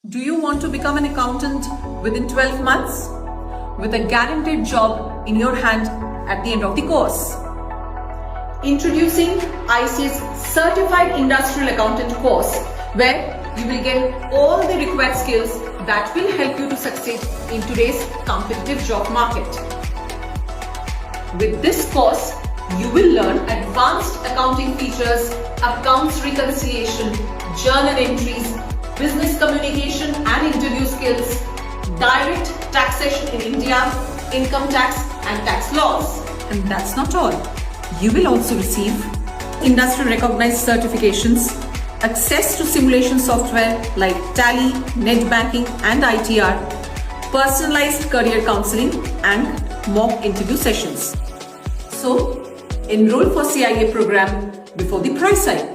Do you want to become an accountant within 12 months? With a guaranteed job in your hand at the end of the course. Introducing IC's Certified Industrial Accountant course, where you will get all the required skills that will help you to succeed in today's competitive job market. With this course, you will learn advanced accounting features, accounts reconciliation, journal entries, business communication and interview skills, direct taxation in India, income tax and tax laws. And that's not all. You will also receive industry recognized certifications, access to simulation software like Tally, net banking and ITR, personalized career counseling and mock interview sessions. So, enroll for CIA program before the price hike.